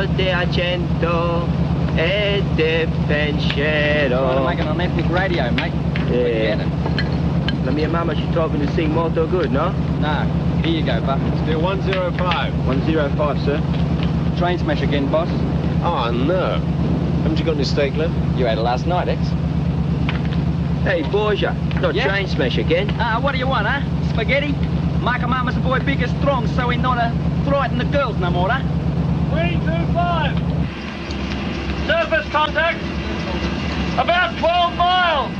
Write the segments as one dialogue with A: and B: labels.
A: de accento e de pensiero.
B: Trying to make it on ethnic radio, mate.
A: Yeah. La mia mamma, she told me to sing molto good, no?
B: No. Here you go, Buck.
C: Still 105.
A: 105, sir.
B: Train smash again, boss.
C: Oh, no. Haven't you got any steak left?
B: You had it last night, X.
A: Hey, Borgia, not
B: Yeah?
A: train smash again.
B: What do you want, huh? Spaghetti? Make a mama's a boy big and strong so he not frighten the girls no more, huh?
D: 325. Surface contact. About 12 miles.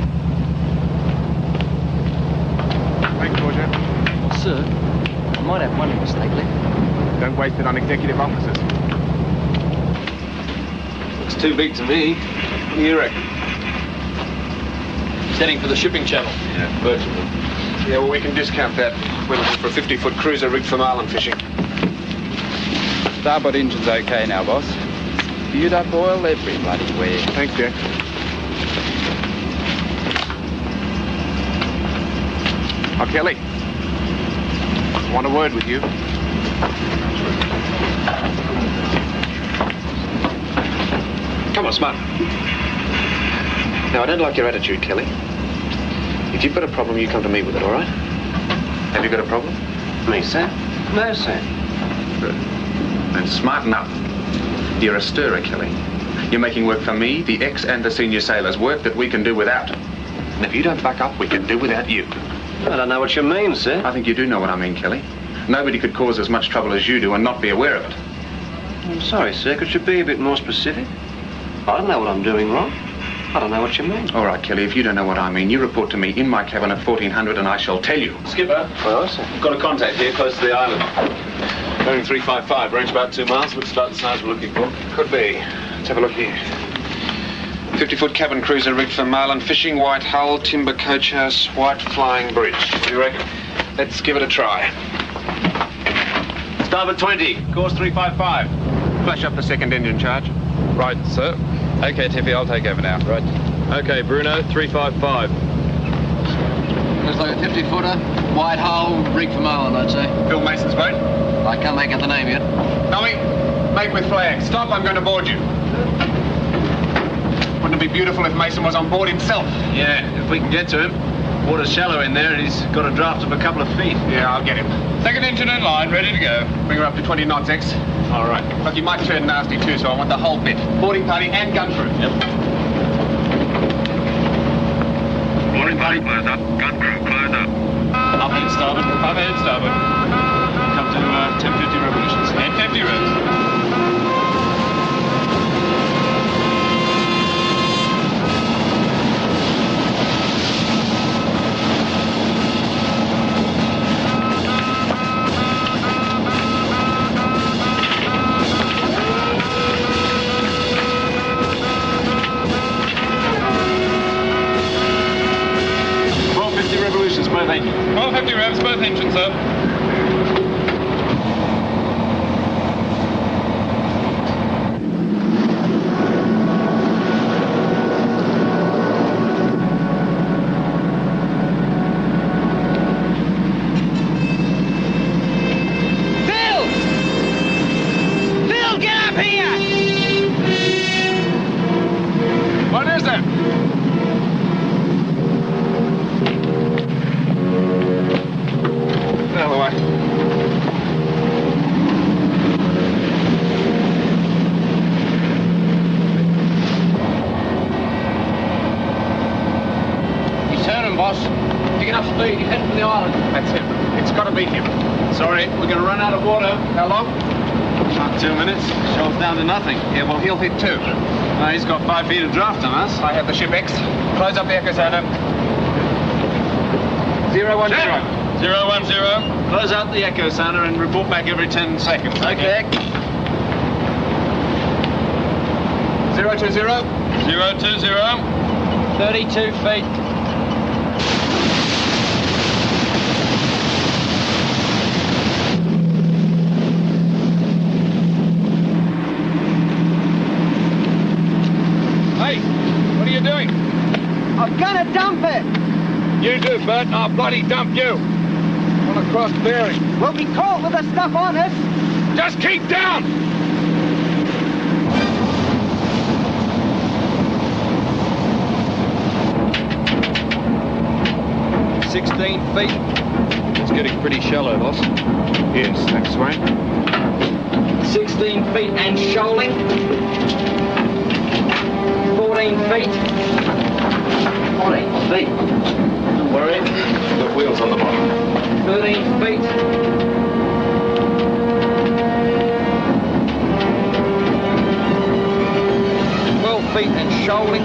C: Thanks, Borgia.
B: Sir, I might have one mistake left.
C: Don't waste it on executive officers.
D: Looks too big to me. What do you reckon? He's heading for the shipping channel.
C: Yeah, virtually. Yeah, well, we can discount that. We're looking for a 50-foot cruiser rigged for marlin fishing.
E: Starboard engine's okay now, boss. Spewed up oil every bloody where.
C: Thanks, Jack. Oh, Kelly. I want a word with you. Come on, smart. Now, I don't like your attitude, Kelly. If you've got a problem, you come to me with it, all right? Have you got a problem?
A: Me, sir? No, sir.
C: Good. Then smarten up. You're a stirrer, Kelly. You're making work for me, the ex and the senior sailors, work that we can do without. And if you don't back up, we can do without you.
A: I don't know what you mean, sir.
C: I think you do know what I mean, Kelly. Nobody could cause as much trouble as you do and not be aware of it.
A: I'm sorry, sir. Could you be a bit more specific? I don't know what I'm doing wrong. I don't know what you mean.
C: All right, Kelly, if you don't know what I mean, you report to me in my cabin at 1400 and I shall tell you.
D: Skipper.
A: Well, sir.
D: We've got a contact here close to the island. Bearing 355, range about 2 miles. Looks about the size we're looking for.
C: Could be. Let's have a look here. 50-foot cabin cruiser rigged for marlin fishing, white hull, timber coach house, white flying bridge. What do you reckon? Let's give it a try.
D: Starboard 20, course 355.
C: Flash up the second engine charge.
E: Right, sir. Okay, Tiffy, I'll take over now.
A: Right.
D: Okay, Bruno, 355.
F: Looks like a 50-footer, white hull, rigged for marlin, I'd say.
C: Bill Mason's boat.
F: I can't make out the name yet.
C: Noe, make with flag. Stop, I'm going to board you. Wouldn't it be beautiful if Mason was on board himself?
D: Yeah, if we can get to him. Water's shallow in there and he's got a draft of a couple of feet.
C: Yeah, I'll get him.
E: Second engine in line, ready to go.
C: Bring her up to 20 knots, X.
D: All right.
C: Look, you might turn nasty too, so I want the whole bit. Boarding party and gun crew.
D: Yep.
G: Boarding party, close up. Gun crew, close up.
D: Up ahead, starboard.
E: Up ahead, starboard.
D: Come to 1050 revolutions.
E: 1050 revs.
D: Revolutions, both engines.
E: 1250 revs, both engines, sir.
B: Phil! Phil, get up here!
C: What is it? Out of the way.
F: He's turning, boss. Picking up speed. He's heading for the island.
C: That's him. It's got to be him.
D: Sorry, we're going to run out of water.
C: How long?
D: About 2 minutes. Shoals down to nothing.
C: Yeah, well, he'll hit too.
D: He's got 5 feet of draft on us.
C: I have the ship X. Close up the echo sounder. 010.
D: 010. Close out the echo sounder and report back every 10 seconds.
B: Okay.
C: 020.
E: 020.
B: 32 feet.
E: Hey, what are you doing?
B: I'm gonna dump it.
E: You do, Bert, and I'll bloody dump you. On a cross bearing.
B: We'll be caught with the stuff on us.
E: Just keep down!
B: 16 feet.
E: It's getting pretty shallow, boss.
C: Yes, thanks, Wayne.
B: 16 feet and shoaling. 14 feet. 14 feet. Don't worry.
C: The wheels on the bottom.
B: 13 feet. 12 feet and shoaling.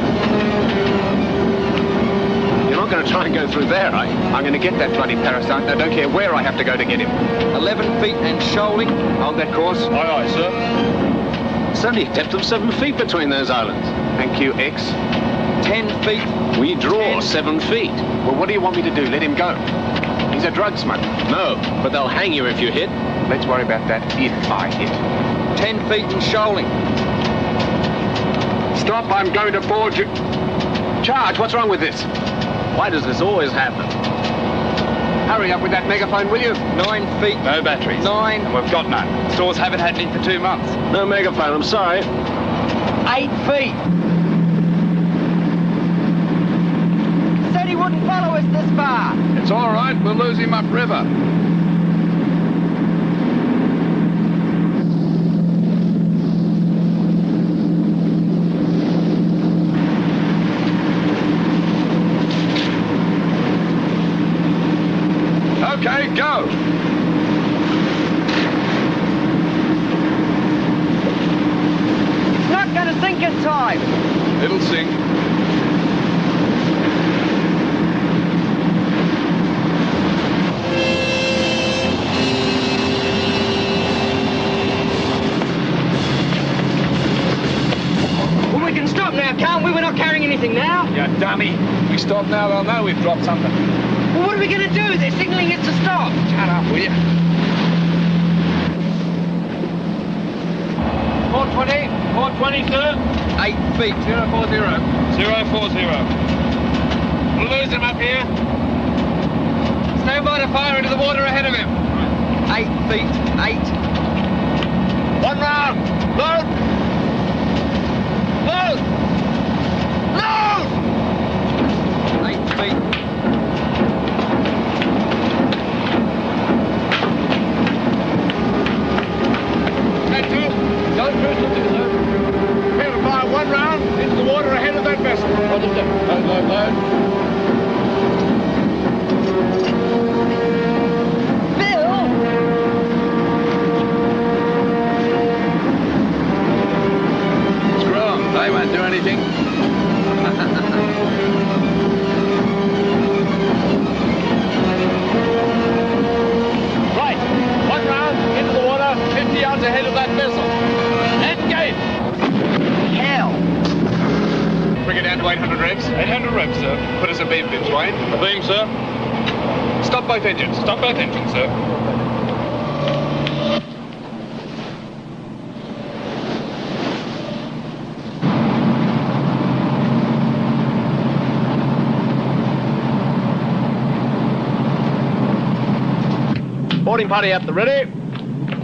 C: You're not going to try and go through there, eh? I'm going to get that bloody parasite. I don't care where I have to go to get him.
B: 11 feet and shoaling.
C: Hold that course.
E: Aye, aye, sir.
A: It's only a depth of 7 feet between those islands.
C: Thank you, X.
B: 10 feet.
A: We draw 7 feet.
C: Well, what do you want me to do? Let him go? He's a drug smuggler.
A: No, but they'll hang you if you hit.
C: Let's worry about that if I hit.
B: 10 feet and shoaling.
C: Stop, I'm going to board you. Charge, what's wrong with this?
A: Why does this always happen?
C: Hurry up with that megaphone, will you?
B: 9 feet.
E: No batteries.
B: 9.
E: And we've got none. Stores haven't had any for 2 months.
A: No megaphone, I'm sorry.
B: 8 feet. Said he wouldn't follow us this far.
E: It's all right. We'll lose him upriver. Okay, go.
B: It's not going to sink in time.
E: It'll sink.
B: Well, we can stop now, can't we? We're not carrying anything now.
E: You dummy. We stop now, they'll know we've dropped something.
B: Well, what are we going to do? They're signalling us to stop.
E: Shut up, will you? 420. 420, sir.
B: 8 feet.
E: 040. 040. We'll lose him up here. Stand by to fire into the water ahead of him.
B: 8 feet. 8.
E: 1 round. Load. Load. Load.
B: 8 feet.
E: That two. Don't shoot it, sir. Here to fire 1 round into the water ahead of that vessel. Load, load, load.
B: Bill!
E: Screw 'em. They won't do anything. Right. 1 round into the water, 50 yards ahead of that vessel. Engage.
B: Hell!
E: Bring it down to 800 revs. 800 revs, sir. Put us a beam pitch, Wayne. A beam, sir. Stop both engines. Stop both engines, sir.
A: Boarding party at the ready.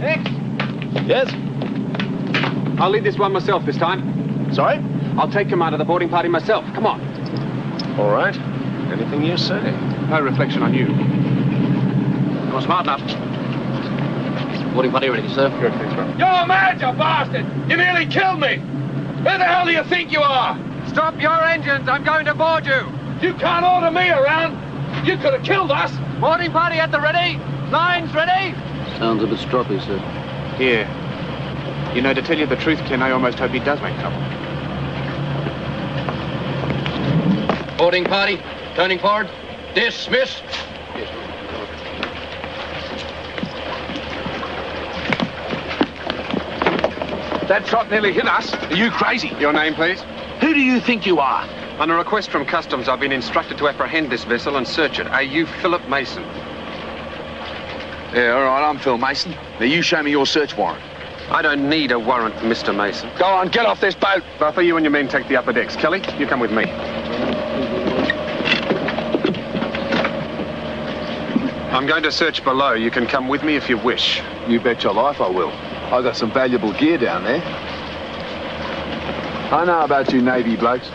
B: X!
A: Yes?
C: I'll lead this one myself this time.
A: Sorry?
C: I'll take command of the boarding party myself. Come on.
A: All right. Anything you say.
C: No reflection on you.
A: You're smart enough. Boarding party ready, sir.
C: Good, thanks, bro.
E: You're mad, you bastard! You nearly killed me! Where the hell do you think you are?
B: Stop your engines. I'm going to board you.
E: You can't order me around. You could have killed us.
B: Boarding party at the ready. Lines ready.
A: Sounds a bit stroppy, sir.
C: Here. You know, to tell you the truth, Ken, I almost hope he does make trouble.
F: Boarding party, turning forward. Dismiss.
E: That shot nearly hit us. Are you crazy?
C: Your name, please?
E: Who do you think you are?
C: On a request from Customs, I've been instructed to apprehend this vessel and search it. Are you Philip Mason?
E: Yeah, all right, I'm Phil Mason. Now you show me your search warrant.
C: I don't need a warrant, Mr. Mason.
E: Go on, get off this boat.
C: Buffer, you and your men take the upper decks. Kelly, you come with me. I'm going to search below. You can come with me if you wish.
H: You bet your life I will. I've got some valuable gear down there. I know about you Navy blokes.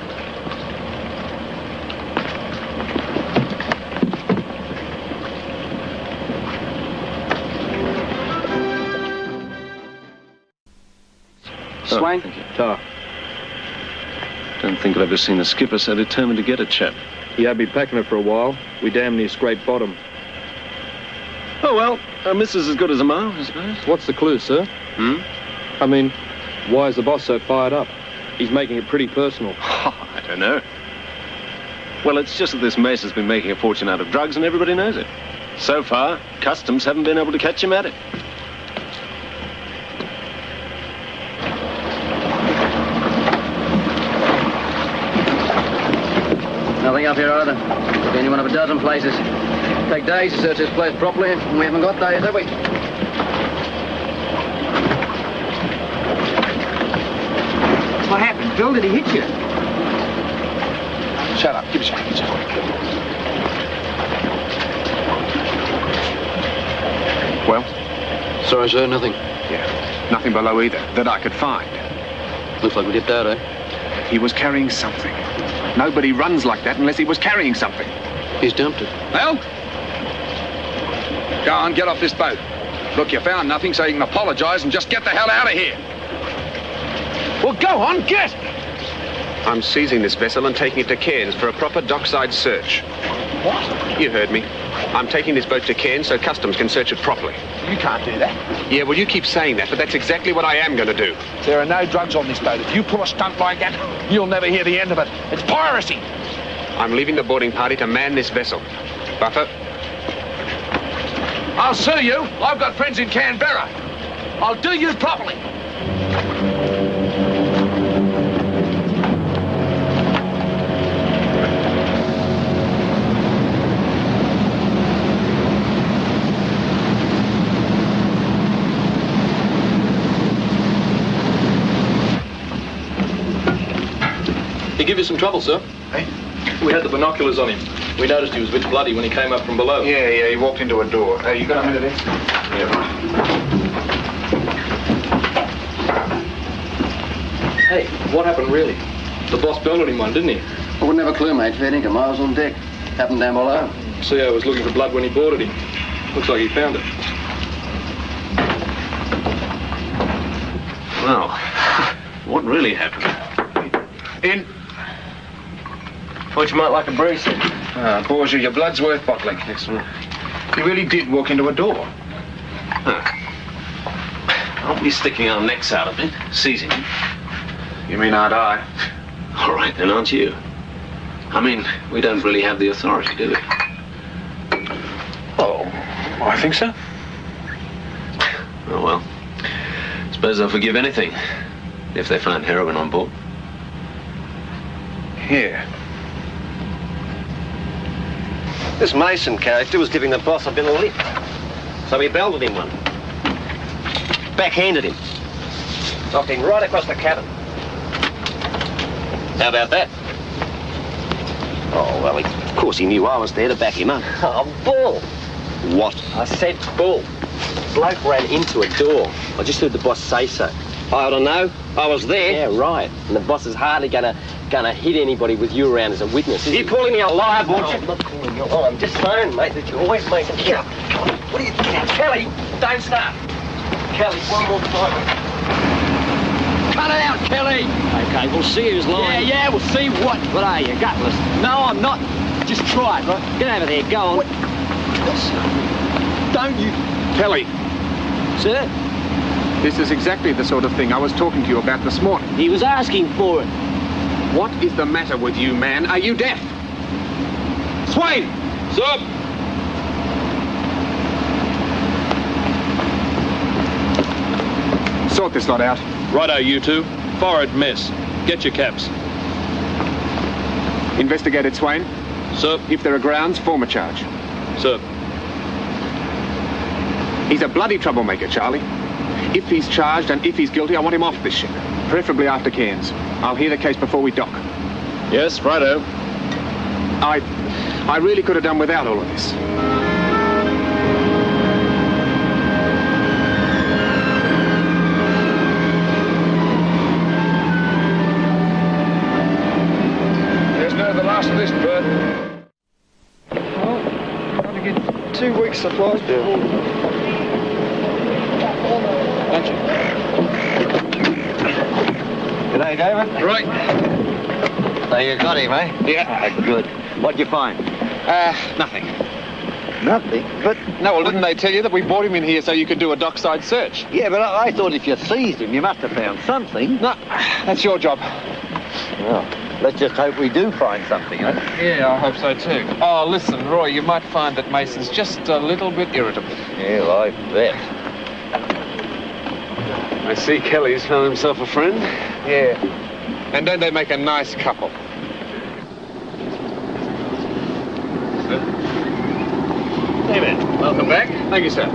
B: Swain?
D: Thank you.
H: Ta.
D: Don't think I've ever seen a skipper so determined to get a chap.
I: Yeah, I've been packing it for a while. We damn near scraped bottom.
D: Oh, well, a miss is as good as a mile, I suppose.
I: What's the clue, sir? I mean, why is the boss so fired up? He's making it pretty personal.
D: I don't know. Well, it's just that this mess has been making a fortune out of drugs and everybody knows it. So far, customs haven't been able to catch him at it.
F: Nothing up here either. Could be any one of a dozen places. Take days to search this place properly, and we haven't got days, have we?
B: What happened? Bill, did he hit you?
H: Shut up. Give it a shot.
C: Well?
F: Sorry, sir, nothing.
C: Yeah, nothing below either that I could find.
F: Looks like we dipped out, eh?
C: He was carrying something. Nobody runs like that unless he was carrying something.
F: He's dumped it.
J: Well? Go on, get off this boat. Look, you found nothing, so you can apologize and just get the hell out of here. Well, go on, get!
C: I'm seizing this vessel and taking it to Cairns for a proper dockside search.
J: What?
C: You heard me. I'm taking this boat to Cairns so customs can search it properly.
H: You can't do that.
C: Yeah, well, you keep saying that, but that's exactly what I am going to do.
H: There are no drugs on this boat. If you pull a stunt like that, you'll never hear the end of it. It's piracy.
C: I'm leaving the boarding party to man this vessel. Buffer?
J: I'll sue you. I've got friends in Canberra. I'll do you properly.
I: He give you some trouble, sir?
H: Hey?
I: We had the binoculars on him. We noticed he was a bit bloody when he came up from below.
H: Yeah, he walked into a door. Hey, you got a minute there?
I: Yeah, right. Hey, what happened really? The boss belted him one, didn't he?
F: I wouldn't have a clue, mate. Fair dinkum. I was on deck. Happened down below.
I: CO was looking for blood when he boarded him. Looks like he found it.
D: Well, what really happened?
C: In.
B: Thought you might like a breeze.
C: Borgia, your blood's worth bottling.
D: Excellent.
C: He really did walk into a door.
D: Aren't we sticking our necks out a bit, seizing him?
C: You mean aren't I?
D: All right, then aren't you? I mean, we don't really have the authority, do we?
C: Oh, I think so.
D: Oh, well. Suppose they'll forgive anything if they find heroin on board.
C: Here.
A: This Mason character was giving the boss a bit of lip. So he belted him one. Backhanded him. Knocked him right across the cabin. How about that? Oh, well, of course he knew I was there to back him up. Oh, bull! What? I said bull. Bloke ran into a door. I just heard the boss say so. I ought to know. I was there. Yeah, right. And the boss is hardly gonna hit anybody with you around as a witness. Are you calling me a liar, Butch? No, I'm not calling you a liar. I'm just saying, mate, that you always make a... Get up. Come on. What are you... Kelly, don't start. Kelly, one more time.
B: Cut it out, Kelly!
K: Okay, we'll see who's lying.
B: Yeah, we'll see what.
K: What are you, gutless?
B: No, I'm not. Just try it, right?
K: Get over there, go on.
B: What? Don't you...
C: Kelly,
K: Sir?
C: this is exactly the sort of thing I was talking to you about this morning.
K: He was asking for it.
C: What is the matter with you, man? Are you deaf?
I: Swain! Sir!
C: Sort this lot out.
I: Righto, you two. Forward mess. Get your caps.
C: Investigated Swain.
I: Sir?
C: If there are grounds, form a charge.
I: Sir?
C: He's a bloody troublemaker, Charlie. If he's charged and if he's guilty, I want him off this ship. Preferably after Cairns. I'll hear the case before we dock.
I: Yes, righto.
C: I really could have done without all of this.
J: There's no the last of this, Bert.
L: Well, only get 2 weeks supplies before...
I: Don't you?
M: Hey, David.
J: Right.
M: So you got him, eh?
J: Yeah.
M: Good. What'd you find?
J: Nothing.
M: Nothing? But...
J: No, well, didn't they tell you that we brought him in here so you could do a dockside search?
M: Yeah, but I thought if you seized him, you must have found something.
J: No, that's your job.
M: Well, let's just hope we do find something, eh?
J: Yeah, I hope so too. Oh, listen, Roy, you might find that Mason's just a little bit irritable.
M: Yeah, well, I bet.
C: I see Kelly's found himself a friend.
J: Yeah. And don't they make a nice couple?
D: David, welcome back.
C: Thank you, sir.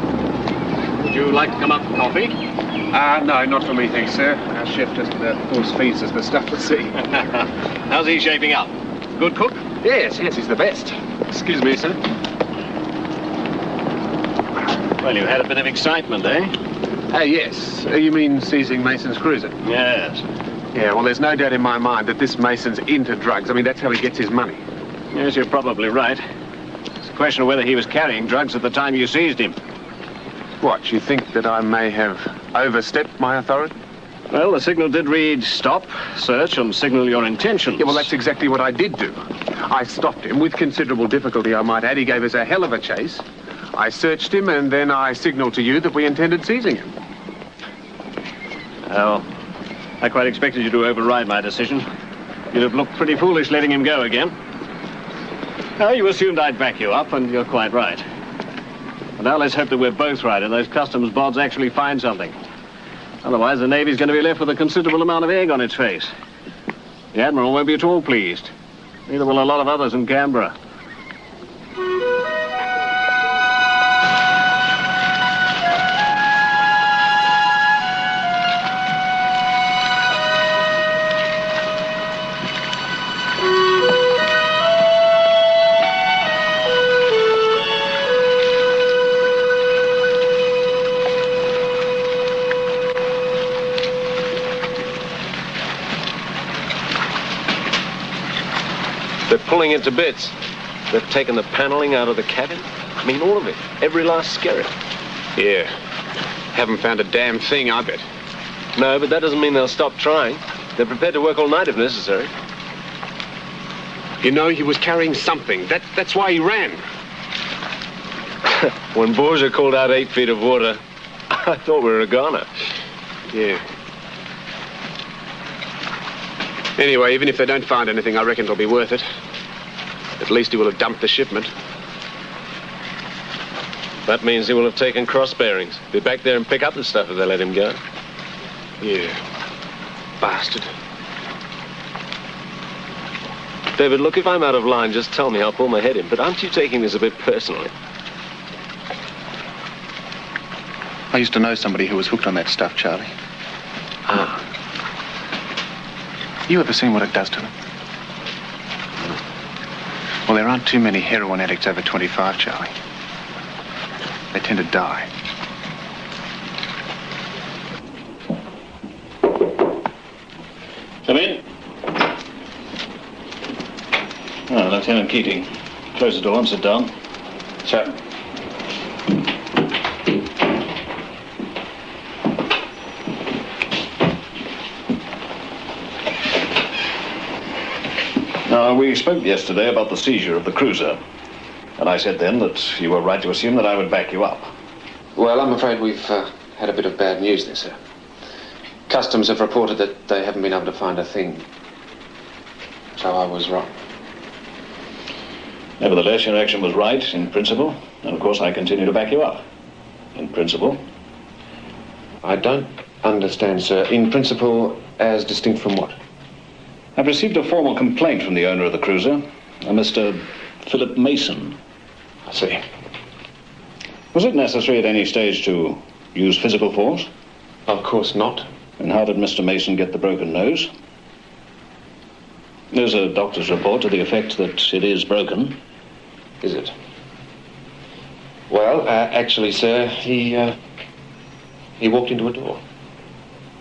D: Would you like to come up for coffee?
C: No, not for me, thanks, sir. Our chef just force feeds us the stuff at sea.
D: How's he shaping up? Good cook?
C: Yes, he's the best. Excuse me, sir.
D: Well, you had a bit of excitement, eh?
C: Yes. You mean seizing Mason's cruiser?
D: Yes.
C: Yeah, well, there's no doubt in my mind that this Mason's into drugs. I mean, that's how he gets his money.
D: Yes, you're probably right. It's a question of whether he was carrying drugs at the time you seized him.
C: What, you think that I may have overstepped my authority?
D: Well, the signal did read stop, search, and signal your intentions.
C: Yeah, well, that's exactly what I did do. I stopped him with considerable difficulty, I might add. He gave us a hell of a chase. I searched him, and then I signaled to you that we intended seizing him.
D: Well, I quite expected you to override my decision. You'd have looked pretty foolish letting him go again. No, you assumed I'd back you up, and you're quite right. But now let's hope that we're both right and those customs bods actually find something. Otherwise, the Navy's going to be left with a considerable amount of egg on its face. The Admiral won't be at all pleased. Neither will a lot of others in Canberra. They're pulling it to bits. They've taken the paneling out of the cabin. I mean, all of it. Every last skerritt.
C: Yeah. Haven't found a damn thing, I bet.
D: No, but that doesn't mean they'll stop trying. They're prepared to work all night if necessary.
C: You know, he was carrying something. That's why he ran.
D: When Borgia called out 8 feet of water, I thought we were a goner.
C: Yeah. Anyway, even if they don't find anything, I reckon it'll be worth it. At least he will have dumped the shipment.
D: That means he will have taken cross bearings. Be back there and pick up the stuff if they let him go.
C: Yeah. Bastard.
D: David, look, if I'm out of line, just tell me. I'll pull my head in. But aren't you taking this a bit personally?
N: I used to know somebody who was hooked on that stuff, Charlie.
C: Ah.
N: You ever seen what it does to them? Well, there aren't too many heroin addicts over 25, Charlie. They tend to die.
D: Come in. Oh, Lieutenant Keating. Close the door and sit down.
N: Sir.
O: Now, we spoke yesterday about the seizure of the cruiser. And I said then that you were right to assume that I would back you up.
C: Well, I'm afraid we've had a bit of bad news there, sir. Customs have reported that they haven't been able to find a thing. So I was wrong.
O: Nevertheless, your action was right in principle. And of course, I continue to back you up. In principle.
C: I don't understand, sir. In principle, as distinct from what?
O: I've received a formal complaint from the owner of the cruiser, a Mr. Philip Mason.
C: I see.
O: Was it necessary at any stage to use physical force?
C: Of course not.
O: And how did Mr. Mason get the broken nose? There's a doctor's report to the effect that it is broken.
C: Is it? Well, actually, sir, he walked into a door.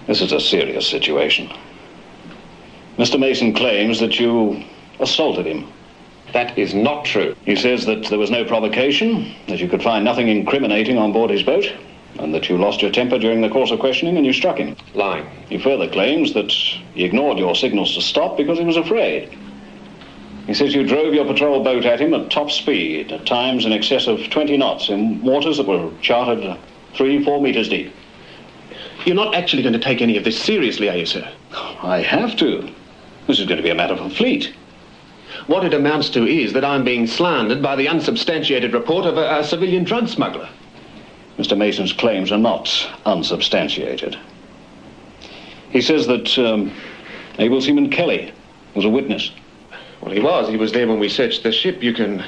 O: This is a serious situation. Mr. Mason claims that you assaulted him.
C: That is not true.
O: He says that there was no provocation, that you could find nothing incriminating on board his boat, and that you lost your temper during the course of questioning and you struck him.
C: Lying.
O: He further claims that he ignored your signals to stop because he was afraid. He says you drove your patrol boat at him at top speed, at times in excess of 20 knots, in waters that were charted 3-4 meters deep.
D: You're not actually going to take any of this seriously, are you, sir?
O: I have to. This is going to be a matter for the fleet.
D: What it amounts to is that I'm being slandered by the unsubstantiated report of a civilian drug smuggler.
O: Mr. Mason's claims are not unsubstantiated. He says that Able Seaman Kelly was a witness.
D: Well, he was. He was there when we searched the ship. You can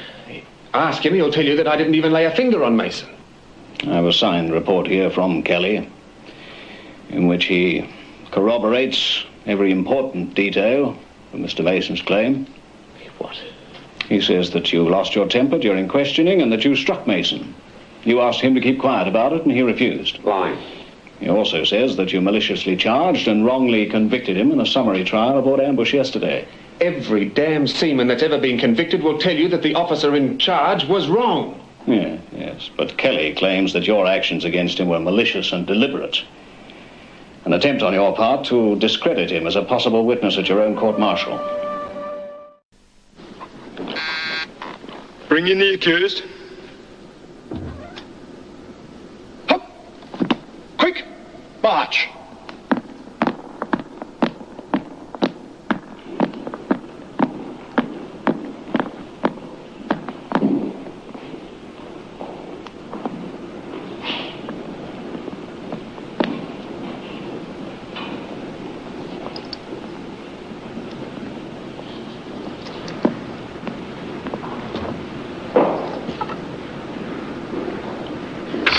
D: ask him. He'll tell you that I didn't even lay a finger on Mason.
O: I have a signed report here from Kelly, in which he corroborates every important detail of Mr. Mason's claim.
D: What?
O: He says that you lost your temper during questioning and that you struck Mason. You asked him to keep quiet about it and he refused.
C: Lying.
O: He also says that you maliciously charged and wrongly convicted him in a summary trial aboard ambush yesterday.
D: Every damn seaman that's ever been convicted will tell you that the officer in charge was wrong.
O: Yeah, yes, but Kelly claims that your actions against him were malicious and deliberate. An attempt on your part to discredit him as a possible witness at your own court-martial.
L: Bring in the accused.
J: Hup! Quick! March!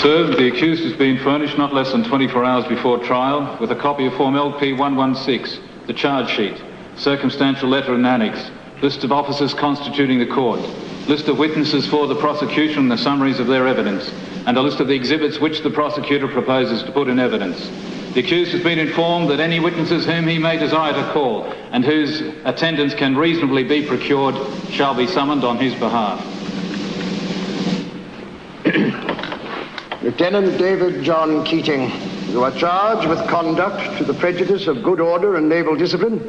P: Sir, the accused has been furnished not less than 24 hours before trial with a copy of Form LP-116, the charge sheet, circumstantial letter and annex, list of officers constituting the court, list of witnesses for the prosecution and the summaries of their evidence, and a list of the exhibits which the prosecutor proposes to put in evidence. The accused has been informed that any witnesses whom he may desire to call and whose attendance can reasonably be procured shall be summoned on his behalf.
Q: Lieutenant David John Keating, you are charged with conduct to the prejudice of good order and naval discipline,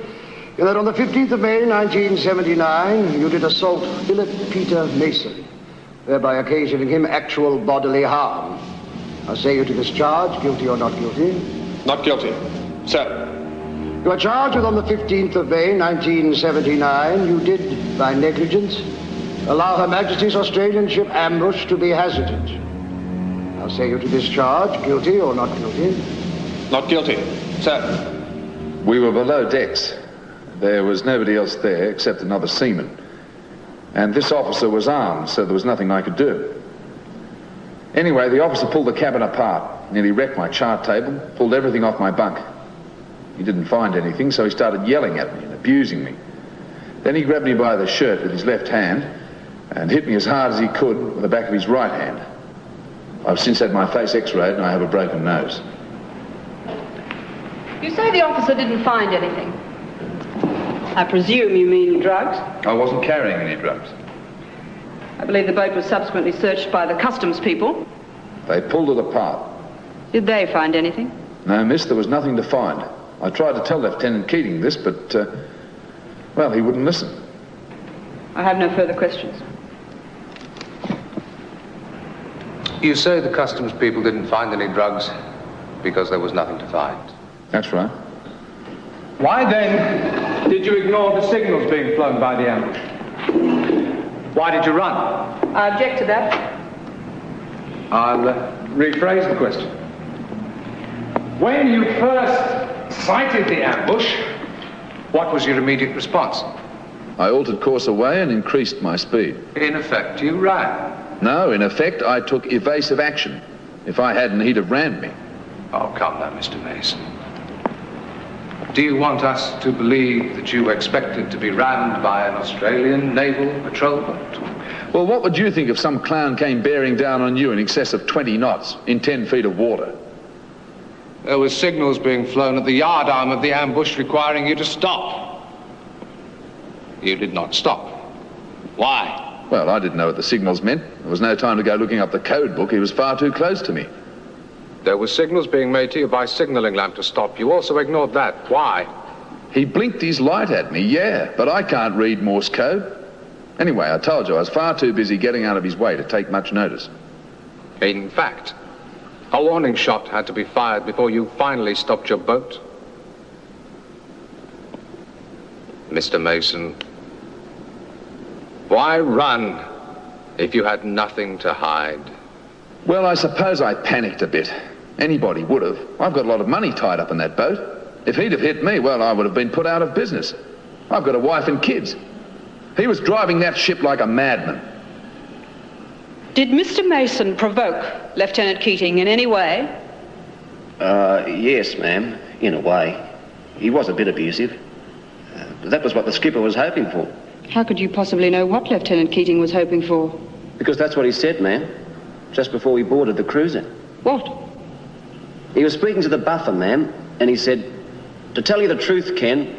Q: in that on the 15th of May, 1979, you did assault Philip Peter Mason, thereby occasioning him actual bodily harm. I say you to this charge, guilty or not guilty?
C: Not guilty, sir.
Q: You are charged with on the 15th of May, 1979, you did, by negligence, allow Her Majesty's Australian ship Ambush to be hazarded. I'll say you to this charge, guilty or not guilty?
C: Not guilty, sir.
J: We were below decks. There was nobody else there except another seaman. And this officer was armed, so there was nothing I could do. Anyway, the officer pulled the cabin apart, nearly wrecked my chart table, pulled everything off my bunk. He didn't find anything, so he started yelling at me and abusing me. Then he grabbed me by the shirt with his left hand and hit me as hard as he could with the back of his right hand. I've since had my face x-rayed and I have a broken nose.
R: You say the officer didn't find anything. I presume you mean drugs?
J: I wasn't carrying any drugs.
R: I believe the boat was subsequently searched by the customs people.
J: They pulled it apart.
R: Did they find anything?
J: No, miss, there was nothing to find. I tried to tell Lieutenant Keating this, but, well, he wouldn't listen.
R: I have no further questions.
S: You say the customs people didn't find any drugs because there was nothing to find.
J: That's right.
T: Why then did you ignore the signals being flown by the ambush? Why did you run?
R: I object to that.
T: I'll rephrase the question. When you first sighted the ambush, what was your immediate response?
J: I altered course away and increased my speed.
S: In effect, you ran.
J: No, in effect, I took evasive action. If I hadn't, he'd have rammed me.
S: Oh, come now, Mr. Mason. Do you want us to believe that you expected to be rammed by an Australian naval patrol boat?
J: Well, what would you think if some clown came bearing down on you in excess of 20 knots in 10 feet of water?
S: There were signals being flown at the yard arm of the ambush requiring you to stop. You did not stop. Why?
J: Well, I didn't know what the signals meant. There was no time to go looking up the code book. He was far too close to me.
S: There were signals being made to you by signaling lamp to stop. You also ignored that. Why?
J: He blinked his light at me, yeah, but I can't read Morse code. Anyway, I told you I was far too busy getting out of his way to take much notice.
S: In fact, a warning shot had to be fired before you finally stopped your boat. Mr. Mason, why run if you had nothing to hide?
J: Well, I suppose I panicked a bit. Anybody would have. I've got a lot of money tied up in that boat. If he'd have hit me, well, I would have been put out of business. I've got a wife and kids. He was driving that ship like a madman.
R: Did Mr. Mason provoke Lieutenant Keating in any way?
A: Yes, ma'am, in a way. He was a bit abusive. That was what the skipper was hoping for.
R: How could you possibly know what Lieutenant Keating was hoping for?
A: Because that's what he said, ma'am, just before we boarded the cruiser.
R: What?
A: He was speaking to the buffer, ma'am, and he said, "To tell you the truth, Ken,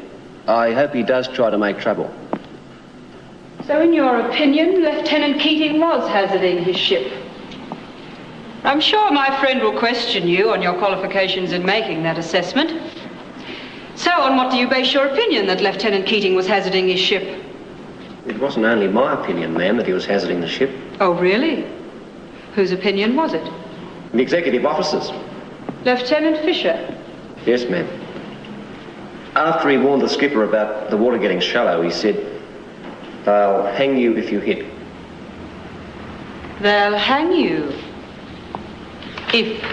A: I hope he does try to make trouble."
R: So in your opinion, Lieutenant Keating was hazarding his ship? I'm sure my friend will question you on your qualifications in making that assessment. So on what do you base your opinion that Lieutenant Keating was hazarding his ship?
A: It wasn't only my opinion, ma'am, that he was hazarding the ship.
R: Oh, really? Whose opinion was it?
A: The executive officers.
R: Lieutenant Fisher?
A: Yes, ma'am. After he warned the skipper about the water getting shallow, he said, "They'll hang you if you hit."
R: They'll hang you if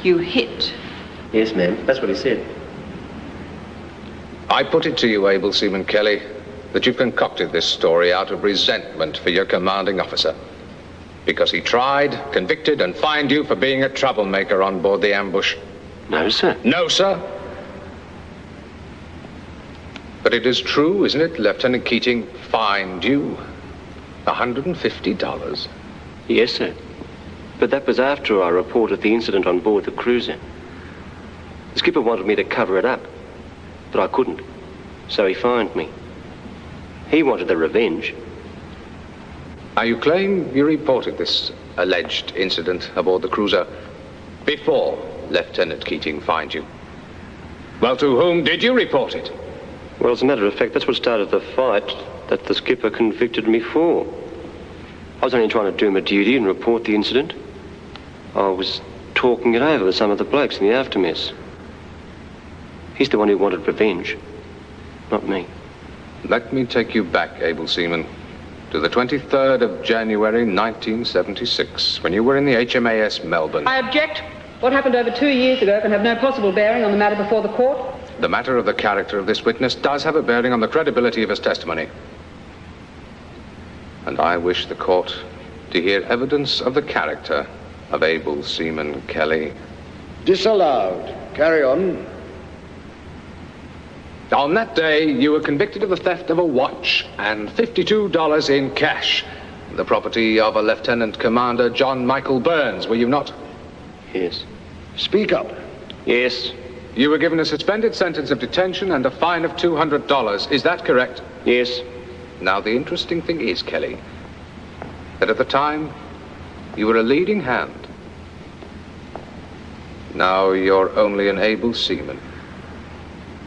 R: you hit.
A: Yes, ma'am, that's what he said.
S: I put it to you, Able Seaman Kelly, that you've concocted this story out of resentment for your commanding officer. Because he tried, convicted, and fined you for being a troublemaker on board the Ambush.
A: No, sir.
S: No, sir? But it is true, isn't it? Lieutenant Keating fined you $150.
A: Yes, sir. But that was after I reported the incident on board the cruiser. The skipper wanted me to cover it up, but I couldn't. So he fined me. He wanted the revenge.
S: Now, you claim you reported this alleged incident aboard the cruiser before Lieutenant Keating fined you. Well, to whom did you report it?
A: Well, as a matter of fact, that's what started the fight that the skipper convicted me for. I was only trying to do my duty and report the incident. I was talking it over with some of the blokes in the aftermess. He's the one who wanted revenge, not me.
S: Let me take you back, Able Seaman, to the 23rd of January, 1976, when you were in the HMAS Melbourne.
R: I object. What happened over 2 years ago can have no possible bearing on the matter before the court.
S: The matter of the character of this witness does have a bearing on the credibility of his testimony. And I wish the court to hear evidence of the character of Able Seaman Kelly.
Q: Disallowed. Carry on.
S: On that day, you were convicted of the theft of a watch and $52 in cash, the property of a Lieutenant Commander John Michael Burns, were you not?
A: Yes.
Q: Speak up.
A: Yes.
S: You were given a suspended sentence of detention and a fine of $200. Is that correct?
A: Yes.
S: Now, the interesting thing is, Kelly, that at the time, you were a leading hand. Now you're only an able seaman.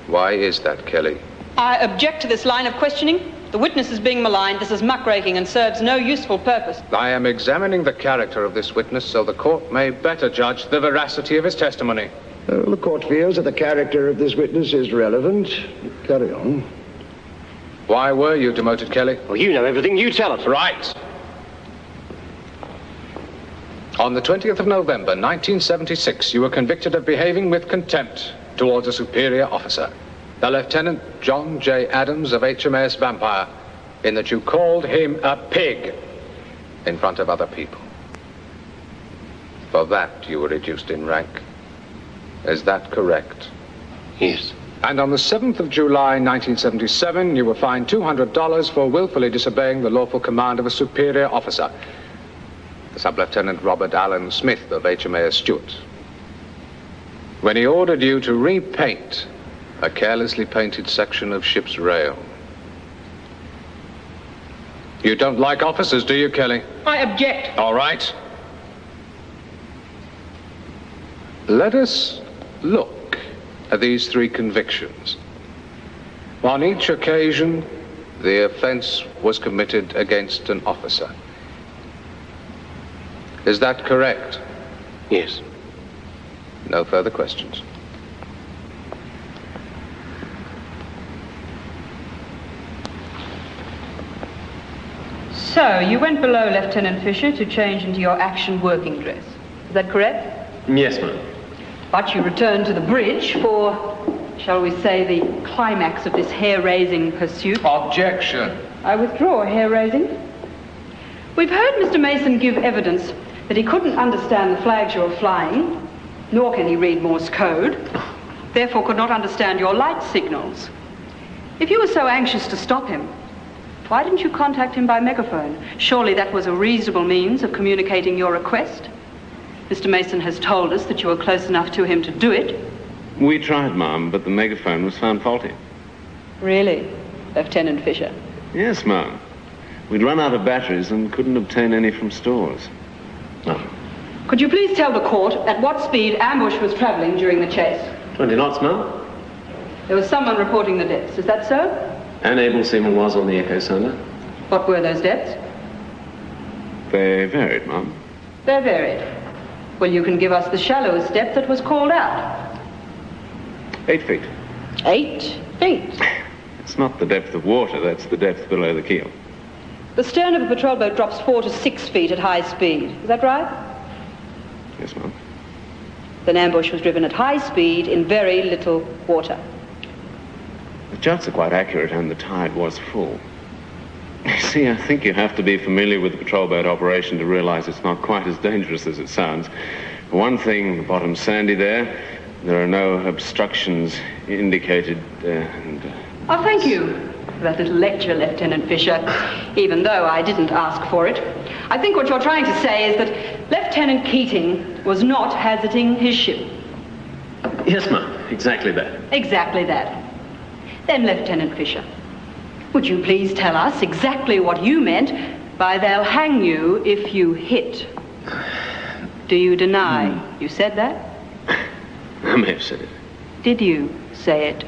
S: Why is that, Kelly?
R: I object to this line of questioning. The witness is being maligned. This is muckraking and serves no useful purpose.
S: I am examining the character of this witness so the court may better judge the veracity of his testimony.
Q: The court feels that the character of this witness is relevant. Carry on.
S: Why were you demoted, Kelly?
A: Well, you know everything. You tell it.
S: Right. On the 20th of November, 1976, you were convicted of behaving with contempt towards a superior officer, the Lieutenant John J. Adams of HMAS Vampire, in that you called him a pig in front of other people. For that, you were reduced in rank. Is that correct?
A: Yes.
S: And on the 7th of July, 1977, you were fined $200 for willfully disobeying the lawful command of a superior officer, the Sub-Lieutenant Robert Allen Smith of HMAS Stewart, when he ordered you to repaint a carelessly painted section of ship's rail. You don't like officers, do you, Kelly?
R: I object.
S: All right. Let us look at these 3 convictions. On each occasion, the offence was committed against an officer. Is that correct?
A: Yes.
S: No further questions.
R: So, you went below, Lieutenant Fisher, to change into your action working dress. Is that correct?
A: Yes, ma'am.
R: But you returned to the bridge for, shall we say, the climax of this hair-raising pursuit.
S: Objection.
R: I withdraw hair-raising. We've heard Mr. Mason give evidence that he couldn't understand the flags you were flying, nor can he read Morse code, therefore could not understand your light signals. If you were so anxious to stop him, why didn't you contact him by megaphone? Surely that was a reasonable means of communicating your request. Mr. Mason has told us that you were close enough to him to do it.
C: We tried, ma'am, but the megaphone was found faulty.
R: Really, Lieutenant Fisher?
C: Yes, ma'am. We'd run out of batteries and couldn't obtain any from stores. No.
R: Could you please tell the court at what speed Ambush was traveling during the chase?
A: 20 knots, ma'am.
R: There was someone reporting the depths, is that so?
A: An able seaman was on the echo sounder.
R: What were those depths?
C: They varied, ma'am.
R: They're varied. Well, you can give us the shallowest depth that was called out.
C: 8 feet.
R: 8 feet.
C: It's not the depth of water, that's the depth below the keel.
R: The stern of a patrol boat drops 4 to 6 feet at high speed. Is that right?
C: Yes, ma'am.
R: Then Ambush was driven at high speed in very little water.
C: The charts are quite accurate and the tide was full. You see, I think you have to be familiar with the patrol boat operation to realize it's not quite as dangerous as it sounds. For one thing, the bottom's sandy there. There are no obstructions indicated,
R: Oh, thank you for that little lecture, Lieutenant Fisher, even though I didn't ask for it. I think what you're trying to say is that Lieutenant Keating was not hazarding his ship.
A: Yes, ma'am. Exactly that.
R: Exactly that. Then, Lieutenant Fisher, would you please tell us exactly what you meant by they'll hang you if you hit? Do you deny you said that?
A: I may have said it.
R: Did you say it?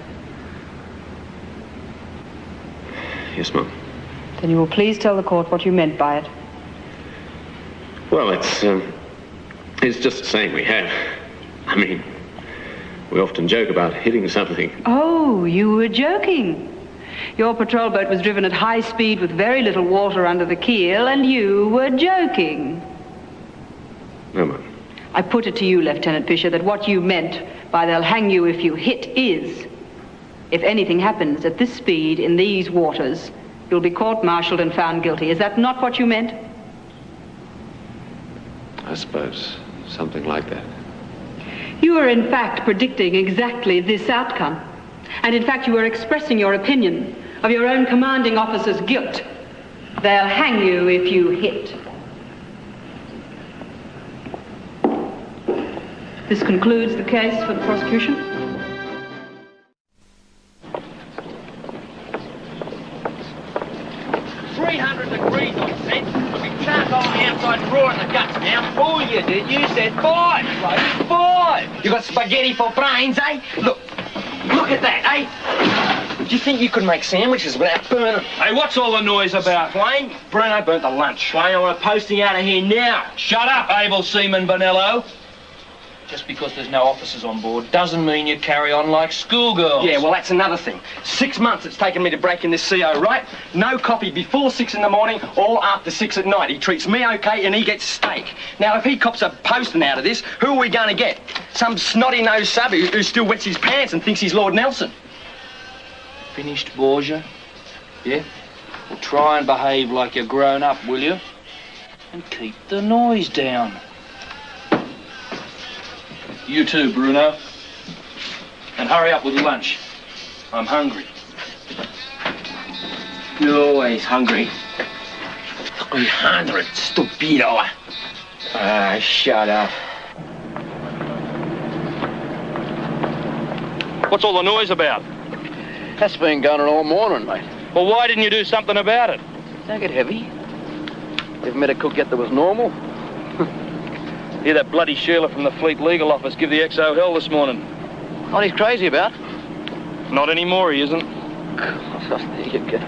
A: Yes, ma'am.
R: Then you will please tell the court what you meant by it.
A: Well, it's just a saying we have. I mean, we often joke about hitting something.
R: Oh, you were joking. Your patrol boat was driven at high speed with very little water under the keel, and you were joking.
A: No, ma'am.
R: I put it to you, Lieutenant Fisher, that what you meant by they'll hang you if you hit is, if anything happens at this speed in these waters, you'll be court-martialed and found guilty. Is that not what you meant?
A: I suppose something like that.
R: You were in fact predicting exactly this outcome. And in fact you were expressing your opinion of your own commanding officer's guilt. They'll hang you if you hit. This concludes the case for the prosecution.
B: Degrees on set. We can't go on the outside roaring the guts now. Fool you did. You said 5. Bloke, 5. You got spaghetti for brains, eh? Look at that, eh? Do you think you could make sandwiches without burning? Hey, what's all the noise about? Wayne, Bruno burnt the lunch. Wayne, I want to post him out of here now. Shut up, able seaman Bonello. Just because there's no officers on board doesn't mean you carry on like schoolgirls. Yeah, well, that's another thing. 6 months it's taken me to break in this CO, right? No coffee before 6 in the morning or after 6 at night. He treats me okay and he gets steak. Now, if he cops a posting out of this, who are we going to get? Some snotty-nosed sub who still wets his pants and thinks he's Lord Nelson. Finished, Borgia? Yeah? Well, try and behave like you're grown up, will you? And keep the noise down. You too, Bruno. And hurry up with your lunch. I'm hungry. You're always hungry. 300, stupido. Ah, shut up. What's all the noise about?
F: That's been going on all morning, mate.
B: Well, why didn't you do something about it?
F: Don't get heavy. Never met a cook yet that was normal.
I: Hear that bloody Sheila from the Fleet Legal Office give the XO hell this morning.
F: What he's crazy about?
I: Not anymore, he isn't.
F: There you go.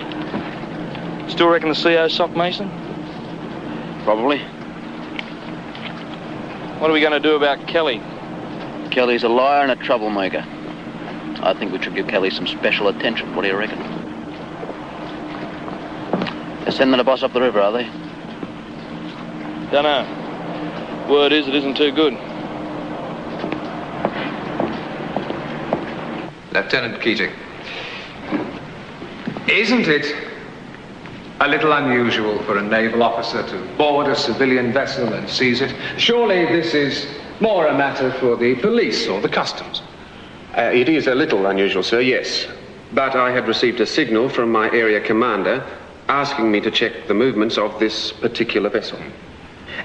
I: Still reckon the CO socked Mason?
F: Probably.
I: What are we going to do about Kelly?
F: Kelly's a liar and a troublemaker. I think we should give Kelly some special attention. What do you reckon? They're sending the boss up the river, are they?
I: Dunno. Word is it isn't too good.
S: Lieutenant Keating, isn't it a little unusual for a naval officer to board a civilian vessel and seize it? Surely this is more a matter for the police or the customs.
C: It is a little unusual, sir, yes. But I had received a signal from my area commander asking me to check the movements of this particular vessel.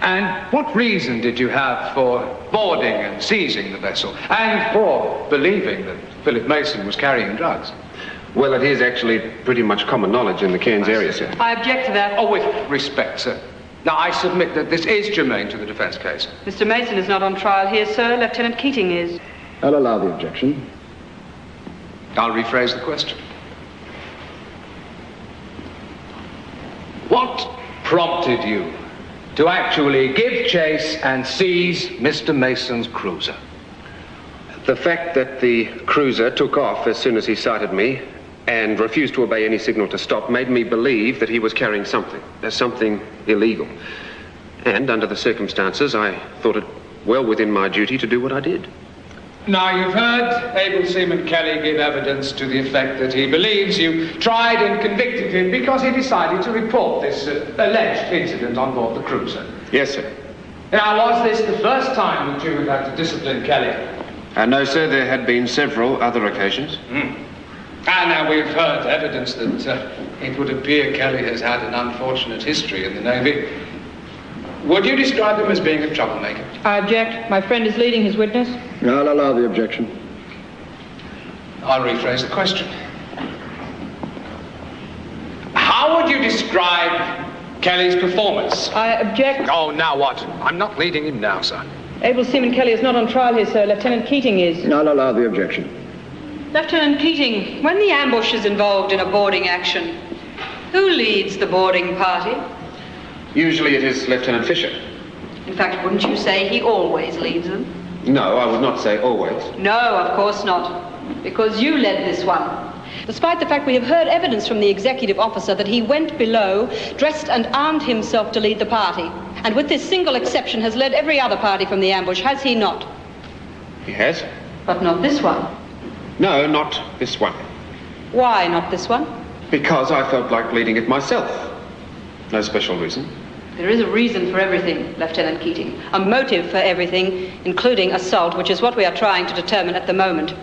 S: And what reason did you have for boarding and seizing the vessel, and for believing that Philip Mason was carrying drugs?
C: Well, it is actually pretty much common knowledge in the Cairns area, sir.
R: I object to that.
S: Oh, with respect, sir. Now, I submit that this is germane to the defence case.
R: Mr. Mason is not on trial here, sir. Lieutenant Keating is.
Q: I'll allow the objection.
S: I'll rephrase the question. What prompted you to actually give chase and seize Mr. Mason's cruiser?
C: The fact that the cruiser took off as soon as he sighted me and refused to obey any signal to stop made me believe that he was carrying something illegal. And under the circumstances, I thought it well within my duty to do what I did.
S: Now, you've heard able Seaman Kelly give evidence to the effect that he believes you tried and convicted him because he decided to report this alleged incident on board the cruiser.
C: Yes, sir.
S: Now, was this the first time that you had had to discipline Kelly?
C: No, sir, there had been several other occasions.
S: And now we've heard evidence that it would appear Kelly has had an unfortunate history in the Navy. Would you describe him as being a troublemaker?
R: I object. My friend is leading his witness.
Q: I'll allow the objection.
S: I'll rephrase the question. How would you describe Kelly's performance?
R: I object.
S: Oh, now what? I'm not leading him now, sir.
R: Able Seaman Kelly is not on trial here, sir. Lieutenant Keating is.
Q: I'll allow the objection.
R: Lieutenant Keating, when the ambush is involved in a boarding action, who leads the boarding party?
C: Usually it is Lieutenant Fisher.
R: In fact, wouldn't you say he always leads them?
C: No, I would not say always.
R: No, of course not. Because you led this one. Despite the fact we have heard evidence from the executive officer that he went below, dressed and armed himself to lead the party. And with this single exception has led every other party from the ambush, has he not?
C: He has.
R: But not this one.
C: No, not this one.
R: Why not this one?
C: Because I felt like leading it myself. No special reason.
R: There is a reason for everything, Lieutenant Keating. A motive for everything, including assault, which is what we are trying to determine at the moment.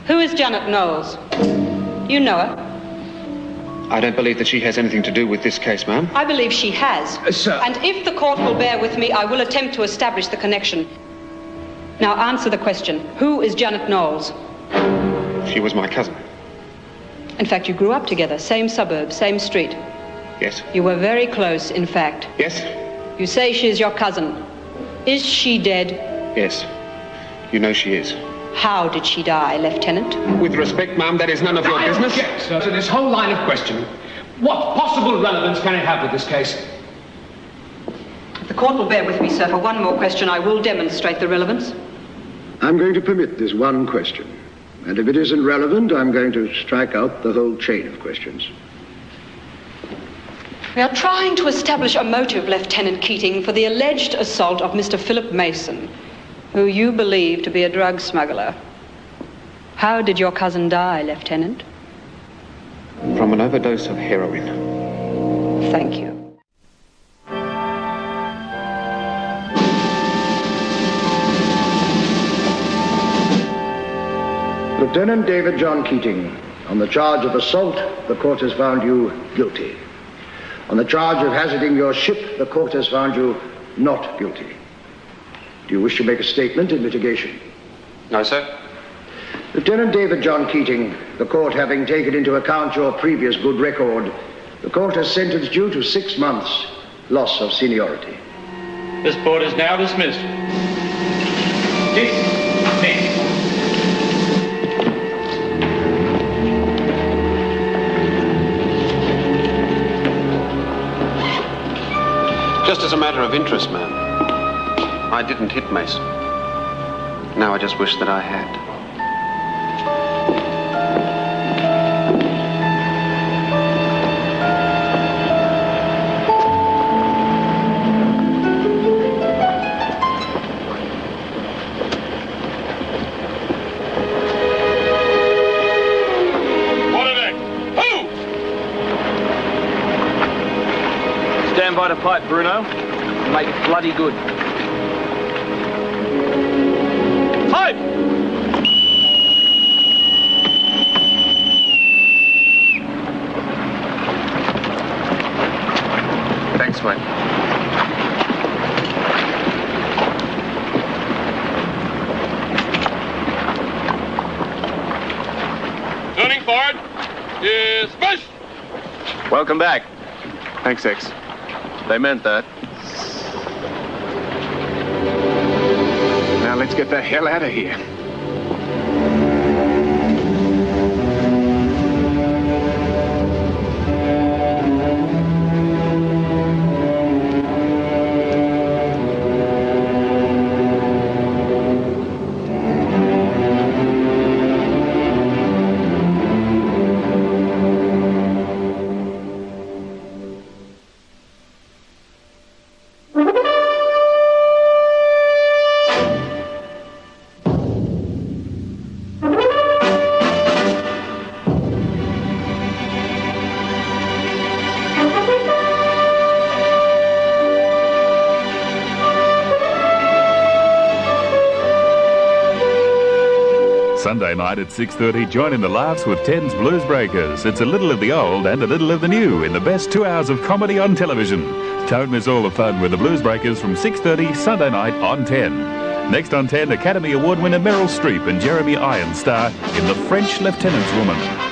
R: Who is Janet Knowles? You know her?
C: I don't believe that she has anything to do with this case, ma'am.
R: I believe she has.
S: Sir.
R: And if the court will bear with me, I will attempt to establish the connection. Now answer the question. Who is Janet Knowles?
C: She was my cousin.
R: In fact, you grew up together, same suburb, same street.
C: Yes.
R: You were very close, in fact.
C: Yes.
R: You say she is your cousin. Is she dead?
C: Yes. You know she is.
R: How did she die, Lieutenant?
C: With respect, ma'am, that is none of your business.
S: I object, sir, to this whole line of questioning. What possible relevance can it have with this case?
R: If the court will bear with me, sir, for one more question, I will demonstrate the relevance.
Q: I'm going to permit this one question. And if it isn't relevant, I'm going to strike out the whole chain of questions.
R: We are trying to establish a motive, Lieutenant Keating, for the alleged assault of Mr. Philip Mason, who you believe to be a drug smuggler. How did your cousin die, Lieutenant?
C: From an overdose of heroin.
R: Thank you.
Q: Lieutenant David John Keating, on the charge of assault, the court has found you guilty. On the charge of hazarding your ship, the court has found you not guilty. Do you wish to make a statement in mitigation?
C: No, sir.
Q: Lieutenant David John Keating, the court having taken into account your previous good record, the court has sentenced you to 6 months loss of seniority.
U: This board is now dismissed. Dismissed.
V: Just as a matter of interest, ma'am, I didn't hit Mason. Now I just wish that I had.
I: By the pipe, Bruno. Make it bloody good. Pipe!
V: Thanks, mate.
E: Turning forward. Dismiss!
D: Welcome back. Thanks, X. They meant that.
N: Now let's get the hell out of here.
W: Sunday night at 6:30, join in the laughs with Ten's Blues Breakers. It's a little of the old and a little of the new in the best 2 hours of comedy on television. Don't miss all the fun with the Blues Breakers from 6:30 Sunday night on 10. Next on 10, Academy Award winner Meryl Streep and Jeremy Irons star in The French Lieutenant's Woman.